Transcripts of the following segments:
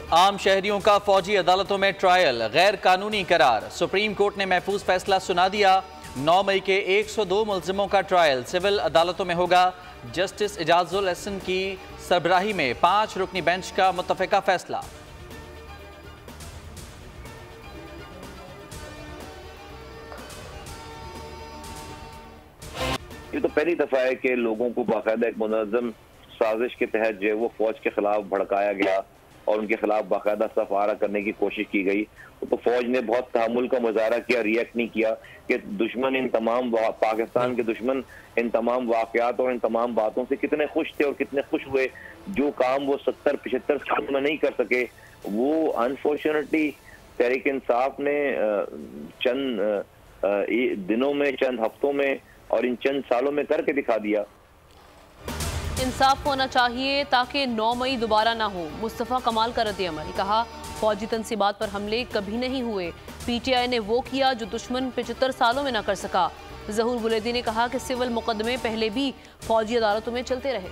आम शहरियों का फौजी अदालतों में ट्रायल गैर कानूनी करार। सुप्रीम कोर्ट ने महफूज फैसला सुना दिया। 9 मई के 102 मुलजिमों का ट्रायल सिविल अदालतों में होगा। जस्टिस इजाजुल हसन की सरबराही में 5 रुकनी बेंच का मुत्तफिका फैसला। ये तो पहली दफा है कि लोगों को बाकायदा एक मुनज़्ज़म साजिश के तहत जो है वो फौज के खिलाफ भड़काया गया और उनके खिलाफ बाकायदा सफारा करने की कोशिश की गई। तो फौज ने बहुत तहम्मुल का मुजाहरा किया, रिएक्ट नहीं किया कि दुश्मन इन तमाम पाकिस्तान के दुश्मन इन तमाम वाकयात और इन तमाम बातों से कितने खुश थे और कितने खुश हुए। जो काम वो 70-75 साल में नहीं कर सके वो अनफॉर्चुनेटली तहरीक इंसाफ ने चंद दिनों में, चंद हफ्तों में और इन चंद सालों में करके दिखा दिया। इंसाफ होना चाहिए ताकि 9 मई दोबारा ना हो। मुस्तफ़ा कमाल का रद्द-ए-अमल। कहा, फौजी तंसीबात पर हमले कभी नहीं हुए। पीटीआई ने वो किया जो दुश्मन 75 सालों में ना कर सका। ज़हूर बुलेदी ने कहा कि सिविल मुकदमे पहले भी फौजी अदालतों में चलते रहे।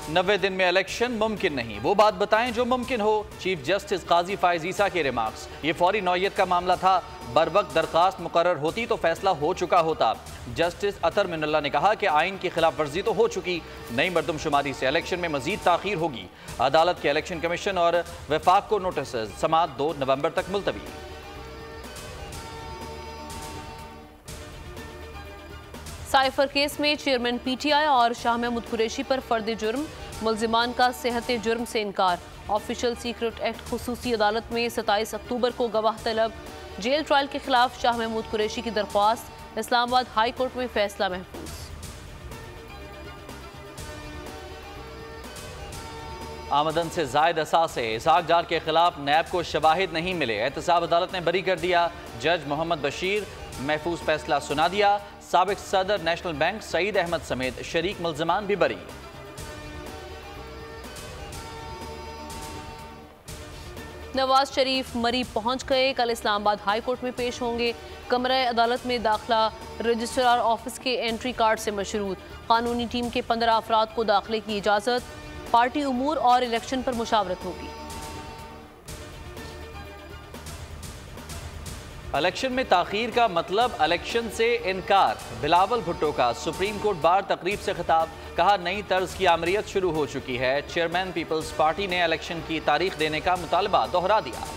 90 दिन में इलेक्शन मुमकिन नहीं, वो बात बताएं जो मुमकिन हो। चीफ जस्टिस काजी फायज ईसा के रिमार्क्स। ये फौरी नौयत का मामला था, बरवक्त दरखास्त मुकर्रर होती तो फैसला हो चुका होता। जस्टिस अतर मिनल्ला ने कहा कि आइन की खिलाफ वर्जी तो हो चुकी, नई मरदमशुमारी से इलेक्शन में मजीद ताखीर होगी। अदालत के इलेक्शन कमीशन और वफाक को नोटिस, समाअत 2 नवंबर तक मुलतवी। साइफर केस में चेयरमैन पीटीआई और शाह महमूद कुरैशी पर फर्द जुर्म। मुल्जिमान का सेहत जुर्म से इनकार। ऑफिशियल सीक्रेट एक्ट खुसूसी अदालत में 27 अक्टूबर को गवाह तलब। जेल ट्रायल के खिलाफ शाह महमूद कुरैशी की दरख्वास्त। इस्लामाबाद हाई कोर्ट में फैसला महफूज। आमदन से जायद असासे इसहाक डार के खिलाफ नैब को शवाहिद नहीं मिले। एहतसाब अदालत ने बरी कर दिया। जज मोहम्मद बशीर महफूज फैसला सुना दिया। साबिक सदर नेशनल बैंक सईद अहमद समेत शरीक मुल्जिमान भी बरी। नवाज शरीफ मरी पहुंच गए। कल इस्लामाबाद हाई कोर्ट में पेश होंगे। कमरा अदालत में दाखिला रजिस्ट्रार ऑफिस के एंट्री कार्ड से मशरूत। कानूनी टीम के 15 अफराद को दाखिले की इजाज़त। पार्टी उमूर और इलेक्शन पर मुशावरत होगी। इलेक्शन में ताखीर का मतलब इलेक्शन से इनकार। बिलावल भुट्टो का सुप्रीम कोर्ट बार तकरीब से खिताब। कहा, नई तर्ज की आमरीत शुरू हो चुकी है। चेयरमैन पीपल्स पार्टी ने इलेक्शन की तारीख देने का मुतालबा दोहरा दिया।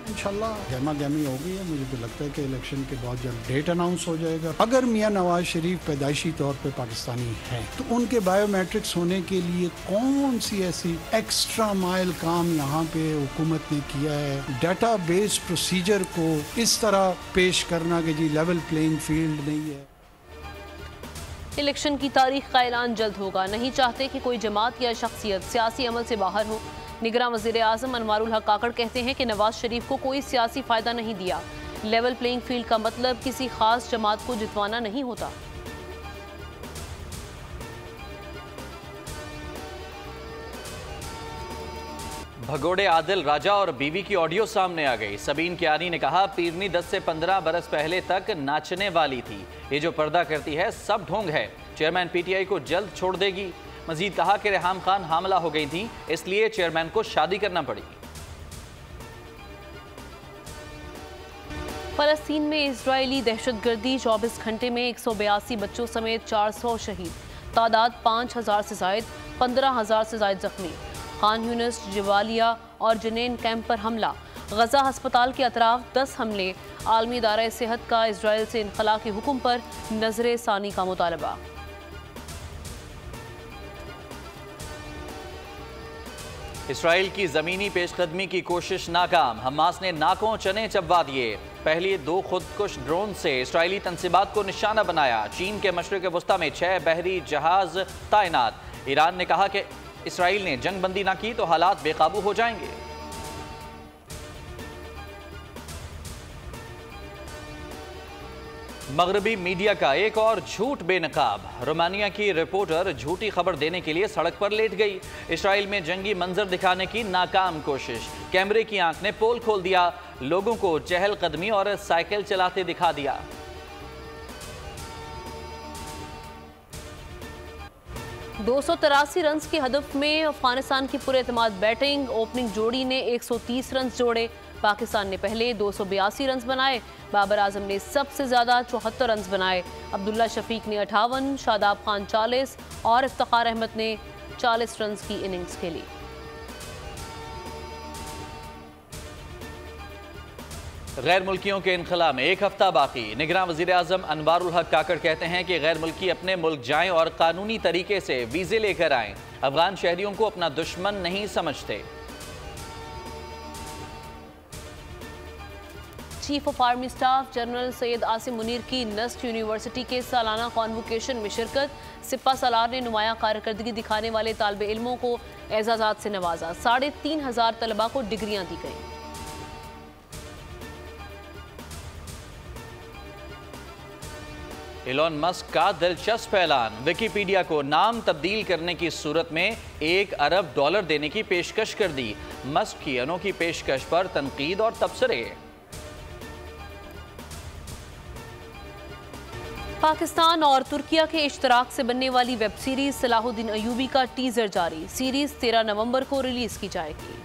इंशाल्लाह गहमा गहमी होगी है। मुझे तो लगता है कि इलेक्शन के बहुत जल्द डेट अनाउंस हो जाएगा। अगर मियां नवाज शरीफ पैदाइशी तौर पे पाकिस्तानी हैं तो उनके बायोमेट्रिक्स होने के लिए कौन सी ऐसी एक्स्ट्रा माइल काम यहाँ पे हुकूमत ने किया है। डाटा बेस प्रोसीजर को इस तरह पेश करना कि जी लेवल प्लेइंग फील्ड नहीं है। इलेक्शन की तारीख का ऐलान जल्द होगा। नहीं चाहते कि कोई जमात या शख्सियत सियासी अमल से बाहर हो। निगरान वज़ीर आज़म अनवारुल हक काकड़ कहते हैं कि नवाज शरीफ को कोई सियासी फ़ायदा नहीं दिया। लेवल प्लेइंग फील्ड का मतलब किसी खास जमात को जितवाना नहीं होता। भगोड़े आदिल राजा और बीवी की ऑडियो सामने आ गई। सबीन कियानी ने कहा, पीरनी 10 से 15 बरस पहले तक नाचने वाली थी। ये जो पर्दा करती है सब ढोंग है। चेयरमैन पीटीआई को जल्द छोड़ देगी। मजीद कहा कि रेहाम खान हामला हो गई थी, इसलिए चेयरमैन को शादी करना पड़ी। फलस्तीन में इजरायली दहशतगर्दी 24 घंटे में 182 बच्चों समेत 400 शहीद। तादाद 5000 से जायद, 15000 से जायद जख्मी। खान यूनिस, जवालिया और जनेन कैंप पर हमला। गजा हस्पताल के अतराफ 10 हमले। आलमी इदारा सेहत का इजराइल से इनखला के हुक्म पर नजर सानी का मुतालबा। इसराइल की ज़मीनी पेशकदमी की कोशिश नाकाम। हमास ने नाकों चने चबवा दिए। पहले 2 खुदकुश ड्रोन से इसराइली तंसीबात को निशाना बनाया। चीन के मशरिक़ वस्ता में 6 बहरी जहाज तैनात। ईरान ने कहा कि इसराइल ने जंग बंदी ना की तो हालात बेकाबू हो जाएंगे। मगरबी मीडिया का एक और झूठ बेनकाब। रोमानिया की रिपोर्टर झूठी खबर देने के लिए सड़क पर लेट गई। इसराइल में जंगी मंजर दिखाने की नाकाम कोशिश। कैमरे की आंख ने पोल खोल दिया। लोगों को चहलकदमी और साइकिल चलाते दिखा दिया। 283 रन के हदफ में अफगानिस्तान की पुरएतमाद बैटिंग। ओपनिंग जोड़ी ने 130 रन जोड़े। पाकिस्तान ने पहले 282 रन बनाए। बाबर आजम ने सबसे ज्यादा 74 रन बनाए। अब्दुल्ला शफीक ने 58, शादाब खान 40 और इफ्तिखार अहमद ने 40 रन की इनिंग्स खेली। गैर मुल्कियों के इनखला में एक हफ्ता बाकी। निगरान वज़ीर आज़म अनवारुल हक काकड़ कहते हैं कि गैर मुल्की अपने मुल्क जाएं और कानूनी तरीके से वीज़े लेकर आएं। अफगान शहरियों को अपना दुश्मन नहीं समझते। Chief of army staff general Syed Asim Munir की नस्ट यूनिवर्सिटी के सालाना कॉन्वोकेशन में शिरकत। सिपा सलार ने नुमाया कारकर्दगी दिखाने वाले तालिब इल्मों को एजाज़ात से नवाजा। 3500 तलबा को डिग्रियां दी गईं। एलोन मस्क का दिलचस्प ऐलान। विकिपीडिया को नाम तब्दील करने की सूरत में $1 अरब देने की पेशकश कर दी। मस्क की अनोखी पेशकश पर तनकीद और तबसरे। पाकिस्तान और तुर्किया के इश्तराक से बनने वाली वेब सीरीज सलाहुद्दीन अयूबी का टीजर जारी। सीरीज 13 नवंबर को रिलीज की जाएगी।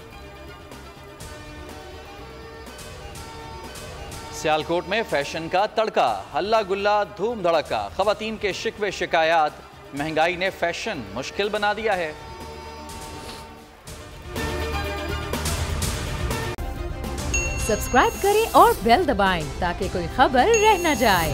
सियालकोट में फैशन का तड़का, हल्ला गुल्ला धूम धड़का। खवातीन के शिकवे शिकायत, महंगाई ने फैशन मुश्किल बना दिया है। सब्सक्राइब करें और बेल दबाएं ताकि कोई खबर रह न जाए।